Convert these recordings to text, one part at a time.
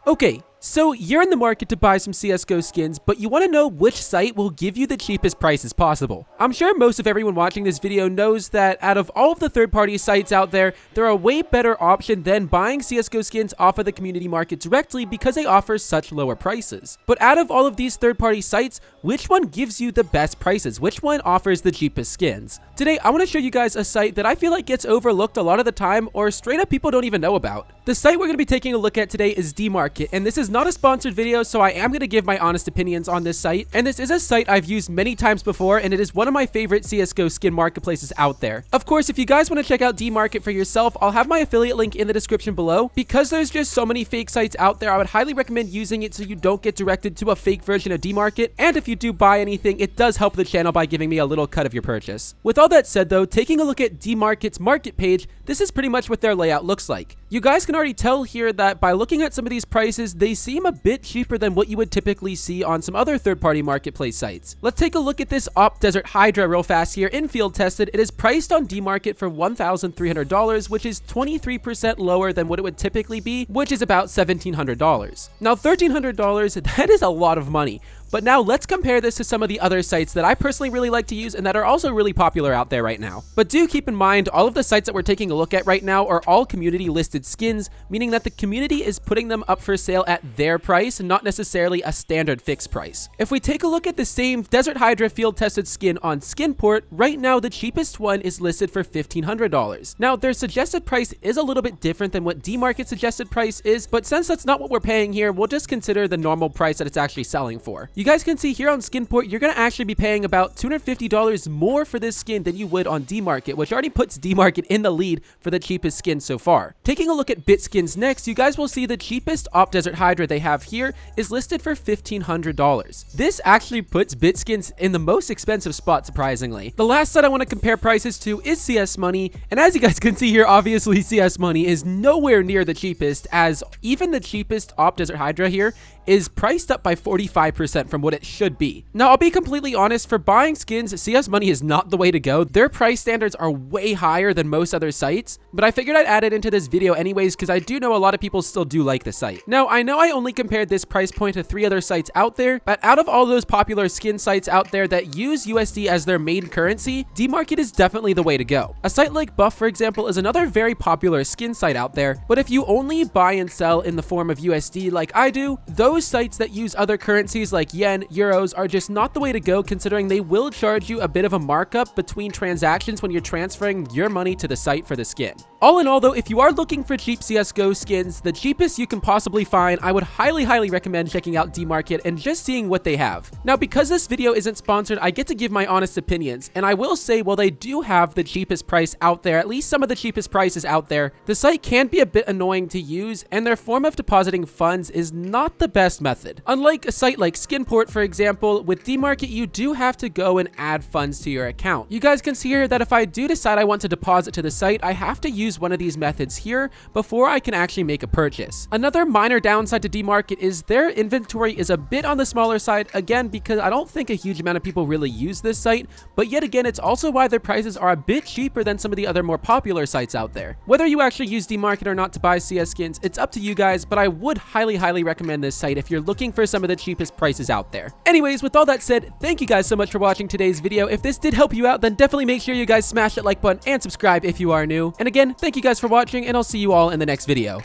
Okay, so you're in the market to buy some CSGO skins, but you want to know which site will give you the cheapest prices possible. I'm sure most of everyone watching this video knows that out of all of the third-party sites out there, they're a way better option than buying CSGO skins off of the community market directly because they offer such lower prices. But out of all of these third-party sites, which one gives you the best prices? Which one offers the cheapest skins? Today, I want to show you guys a site that I feel like gets overlooked a lot of the time, or straight up people don't even know about. The site we're going to be taking a look at today is Dmarket, and this is not a sponsored video, so I am going to give my honest opinions on this site. And this is a site I've used many times before, and it is one of my favorite CSGO skin marketplaces out there. Of course, if you guys want to check out Dmarket for yourself, I'll have my affiliate link in the description below. Because there's just so many fake sites out there, I would highly recommend using it so you don't get directed to a fake version of Dmarket. And if you do buy anything, it does help the channel by giving me a little cut of your purchase. With all that said though, taking a look at Dmarket's market page, this is pretty much what their layout looks like. You guys can already tell here that by looking at some of these prices, they seem a bit cheaper than what you would typically see on some other third-party marketplace sites. Let's take a look at this Op Desert Hydra real fast here in field tested. It is priced on Dmarket for $1,300, which is 23% lower than what it would typically be, which is about $1,700. Now $1,300, that is a lot of money. But now let's compare this to some of the other sites that I personally really like to use and that are also really popular out there right now. But do keep in mind, all of the sites that we're taking a look at right now are all community listed skins, meaning that the community is putting them up for sale at their price, not necessarily a standard fixed price. If we take a look at the same Desert Hydra field tested skin on Skinport, right now the cheapest one is listed for $1,500. Now their suggested price is a little bit different than what Dmarket's suggested price is, but since that's not what we're paying here, we'll just consider the normal price that it's actually selling for. You guys can see here on Skinport, you're going to actually be paying about $250 more for this skin than you would on Dmarket, which already puts Dmarket in the lead for the cheapest skin so far. Taking a look at BitSkins next, you guys will see the cheapest Op Desert Hydra they have here is listed for $1,500. This actually puts BitSkins in the most expensive spot, surprisingly. The last site I want to compare prices to is CS Money, and as you guys can see here, obviously CS Money is nowhere near the cheapest, as even the cheapest Op Desert Hydra here is priced up by 45% from what it should be. Now, I'll be completely honest, for buying skins, CS Money is not the way to go. Their price standards are way higher than most other sites, but I figured I'd add it into this video anyways because I do know a lot of people still do like the site. Now, I know I only compared this price point to 3 other sites out there, but out of all those popular skin sites out there that use USD as their main currency, Dmarket is definitely the way to go. A site like Buff, for example, is another very popular skin site out there, but if you only buy and sell in the form of USD like I do, those sites that use other currencies like yen, euros are just not the way to go, considering they will charge you a bit of a markup between transactions when you're transferring your money to the site for the skin. All in all though, if you are looking for cheap CSGO skins, the cheapest you can possibly find, I would highly recommend checking out Dmarket and just seeing what they have. Now, because this video isn't sponsored, I get to give my honest opinions, and I will say while they do have the cheapest price out there, at least some of the cheapest prices out there, the site can be a bit annoying to use, and their form of depositing funds is not the best method. Unlike a site like Skinport, for example, with Dmarket, you do have to go and add funds to your account. You guys can see here that if I do decide I want to deposit to the site, I have to use one of these methods here before I can actually make a purchase. Another minor downside to Dmarket is their inventory is a bit on the smaller side, again, because I don't think a huge amount of people really use this site, but yet again, it's also why their prices are a bit cheaper than some of the other more popular sites out there. Whether you actually use Dmarket or not to buy CS skins, it's up to you guys, but I would highly recommend this site if you're looking for some of the cheapest prices out there. Anyways, with all that said, thank you guys so much for watching today's video. If this did help you out, then definitely make sure you guys smash that like button and subscribe if you are new. And again, thank you guys for watching, and I'll see you all in the next video.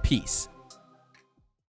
Peace.